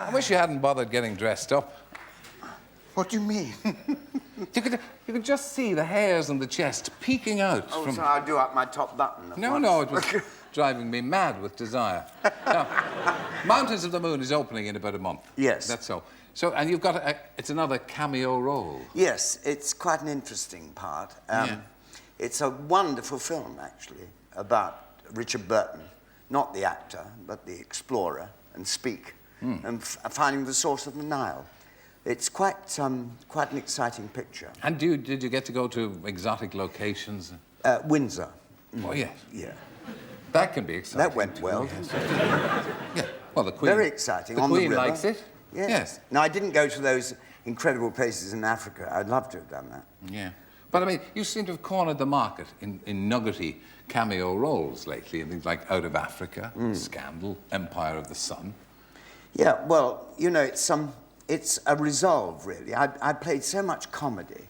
I wish you hadn't bothered getting dressed up. What do you mean? You could just see the hairs on the chest peeking out from... so I'll do up my top button at once. No, it was driving me mad with desire. Now, Mountains of the Moon is opening in about a month. Yes. That's so. So, and you've got it's another cameo role. Yes, it's quite an interesting part. Yeah. It's a wonderful film, actually, about Richard Burton, not the actor, but the explorer, and Speke, and finding the source of the Nile. It's quite an exciting picture. And did you get to go to exotic locations? Windsor. Oh, yes. Yeah. That can be exciting. That went well. Yes. Yeah. Well, the Queen... Very exciting. The on Queen the river. likes it. Yes. Now, I didn't go to those incredible places in Africa. I'd love to have done that. Yeah. But, I mean, you seem to have cornered the market in nuggety cameo roles lately, in things like Out of Africa, Scandal, Empire of the Sun. Yeah, well, you know, it's a resolve, really. I played so much comedy,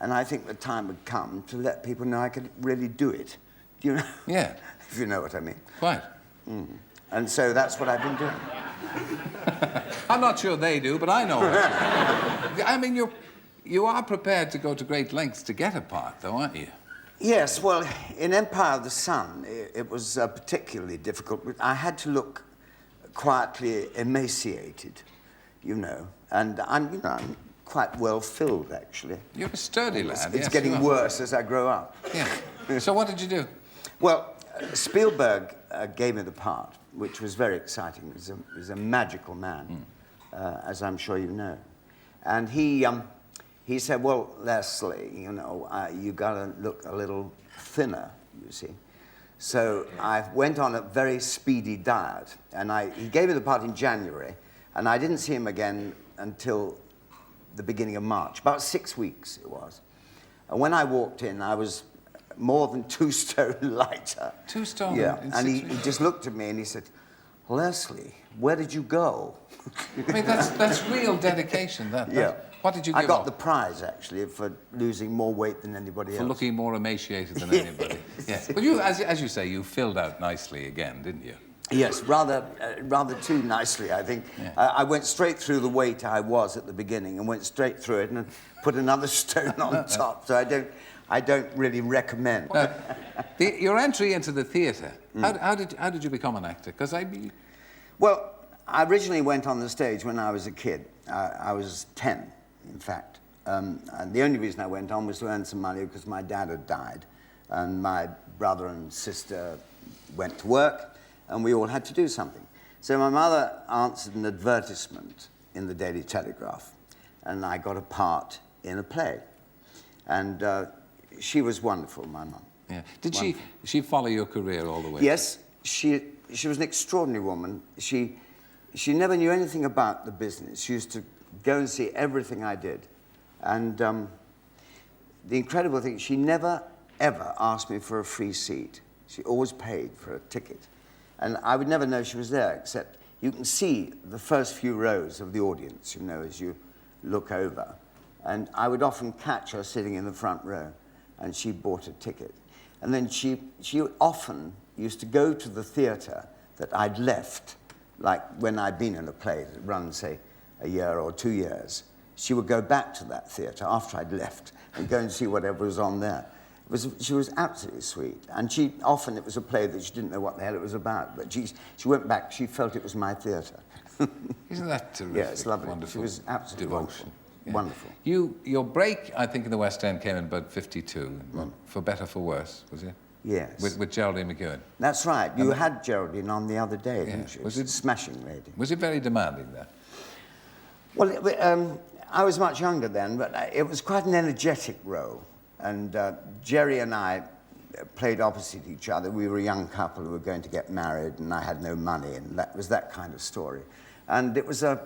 and I think the time had come to let people know I could really do it. Do you know? Yeah. If you know what I mean. Quite. And so that's what I've been doing. I'm not sure they do, but I know it. I mean, you are prepared to go to great lengths to get a part, though, aren't you? Yes, well, in Empire of the Sun, it was particularly difficult. I had to look quietly emaciated, you know, and I'm quite well filled, actually. You're a sturdy lad. It's getting worse as I grow up. Yeah. So what did you do? Well, Spielberg gave me the part, which was very exciting. He was a magical man, as I'm sure you know. And he said, well, Leslie, you know, you got to look a little thinner, you see. So I went on a very speedy diet, and he gave me the part in January, and I didn't see him again until the beginning of March, about 6 weeks it was. And when I walked in, I was more than 2 stone lighter. 2 stone? Yeah, and he just looked at me and he said, Leslie, where did you go? I mean, that's real dedication. Yeah. What did you give I got up? the prize, actually, for losing more weight than anybody else. For looking more emaciated than anybody. Yeah. But you, as you say, you filled out nicely again, didn't you? Yes, rather too nicely, I think. Yeah. I went straight through the weight I was at the beginning and went straight through it and put another stone on top, so I don't really recommend. Now, your entry into the theatre, how did you become an actor? Because Well, I originally went on the stage when I was a kid. I was 10, in fact. And the only reason I went on was to earn some money because my dad had died. And my brother and sister went to work, and we all had to do something. So my mother answered an advertisement in the Daily Telegraph, and I got a part in a play. And she was wonderful, my mum. Yeah. Did she follow your career all the way? Yes, she was an extraordinary woman. She never knew anything about the business. She used to go and see everything I did. And the incredible thing, she never, ever asked me for a free seat. She always paid for a ticket. And I would never know she was there, except you can see the first few rows of the audience, you know, as you look over. And I would often catch her sitting in the front row, and she bought a ticket. And then she often used to go to the theatre that I'd left, like when I'd been in a play that run, say, a year or 2 years. She would go back to that theatre after I'd left and go and see whatever was on there. She was absolutely sweet. And often it was a play that she didn't know what the hell it was about, but she went back, she felt it was my theatre. Isn't that terrific? Yeah, it's lovely. Wonderful. It was absolutely devotion. Wonderful. Yeah. Wonderful. Your break, I think, in the West End came in about 52, for better, for worse, was it? Yes. With Geraldine McEwen. That's right. You had Geraldine on the other day, didn't you? Was it a smashing lady? Was it very demanding, that? Well, I was much younger then, but it was quite an energetic role. And Jerry and I played opposite each other. We were a young couple who were going to get married, and I had no money, and that was that kind of story. And it was a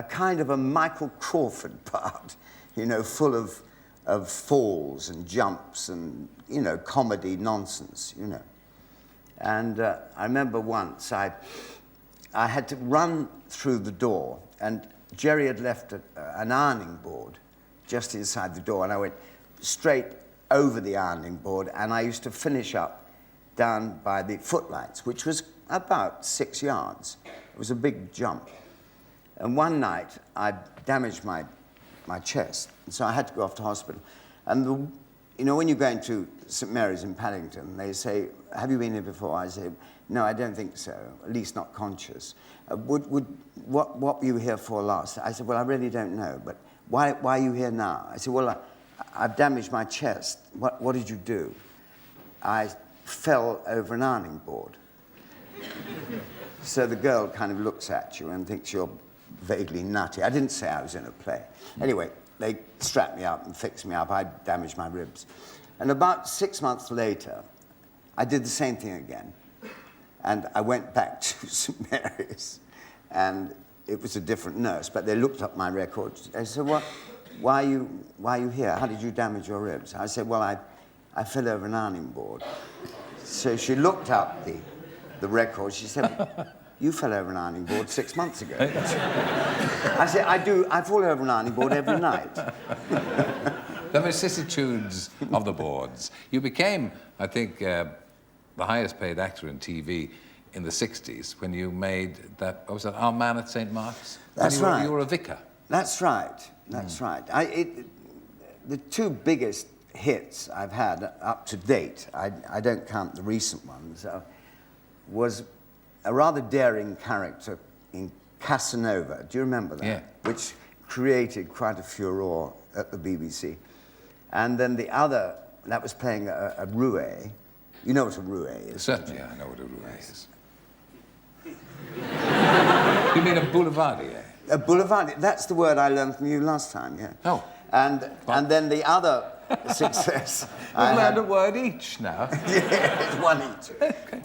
kind of a Michael Crawford part, you know, full of falls and jumps and, you know, comedy nonsense, you know. And I remember once I had to run through the door, and Jerry had left an ironing board just inside the door, and I went straight over the ironing board, and I used to finish up down by the footlights, which was about 6 yards. It was a big jump. And one night, I damaged my chest, and so I had to go off to hospital. And you know, when you go into St Mary's in Paddington, they say, "Have you been here before?" I say, "No, I don't think so. At least not conscious." What were you here for last? I said, "Well, I really don't know, but why are you here now?" I said, "Well, I've damaged my chest." What did you do?" "I fell over an ironing board." So the girl kind of looks at you and thinks you're vaguely nutty. I didn't say I was in a play. Anyway, they strapped me up and fixed me up. I damaged my ribs. And about 6 months later, I did the same thing again. And I went back to St Mary's, and it was a different nurse, but they looked up my records. They said, why are you here? How did you damage your ribs? I said, "Well, I fell over an ironing board." So she looked up the record. She said, "You fell over an ironing board 6 months ago." I said, I fall over an ironing board every night." The vicissitudes of the boards. You became, I think, the highest paid actor in TV in the 60s when you made that, what was that, Our Man at St Mark's? That's right. You were a vicar. That's right. That's right. The two biggest hits I've had up to date, I don't count the recent ones, was a rather daring character in Casanova. Do you remember that? Yeah. Which created quite a furore at the BBC. And then the other, that was playing a roue. You know what a roue is? Certainly, I know what a roue is. You mean a boulevardier? A boulevardier. That's the word I learned from you last time, yeah. Oh. And then the other success We've learned a word each now. Yeah, it's one each. Okay.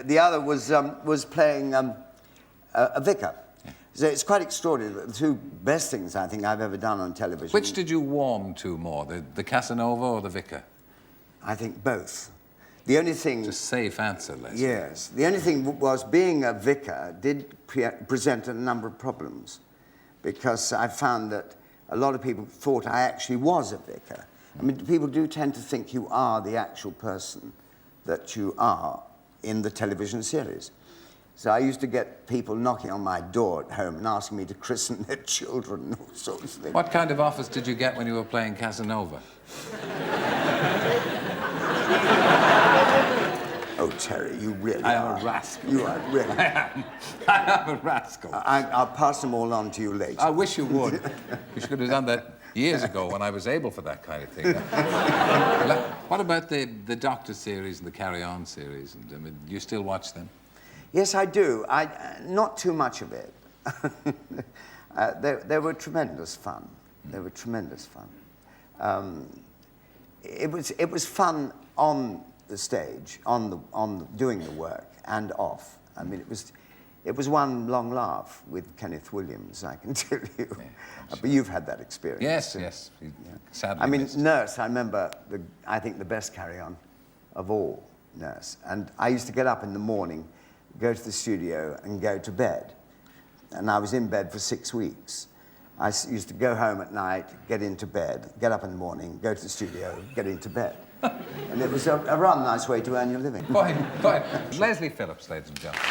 The other was playing a vicar. Yeah. So it's quite extraordinary. The two best things I think I've ever done on television. Which did you warm to more, the Casanova or the vicar? I think both. The only thing... It's a safe answer, Leslie. Yes. The only thing was being a vicar did present a number of problems, because I found that a lot of people thought I actually was a vicar. I mean, people do tend to think you are the actual person that you are in the television series. So I used to get people knocking on my door at home and asking me to christen their children and all sorts of things. What kind of offers did you get when you were playing Casanova? Oh, Terry, you really I are. am a rascal. You are really. I am a rascal. I'll pass them all on to you later. I wish you would. You should have done that years ago when I was able for that kind of thing. What about the Doctor series and the Carry On series? And, I mean, do you still watch them? Yes, I do. Not too much of it. They were tremendous fun. They were tremendous fun. It was fun on the stage, doing the work, and off. I mean, it was one long laugh with Kenneth Williams, I can tell you. Yeah, but you've had that experience. Yes, too. yes. Sadly I mean, missed. Nurse, I remember, I think the best carry-on of all, Nurse. And I used to get up in the morning, go to the studio and go to bed. And I was in bed for 6 weeks. I used to go home at night, get into bed, get up in the morning, go to the studio, get into bed. And it was a rather nice way to earn your living. Fine. Leslie Phillips, ladies and gentlemen.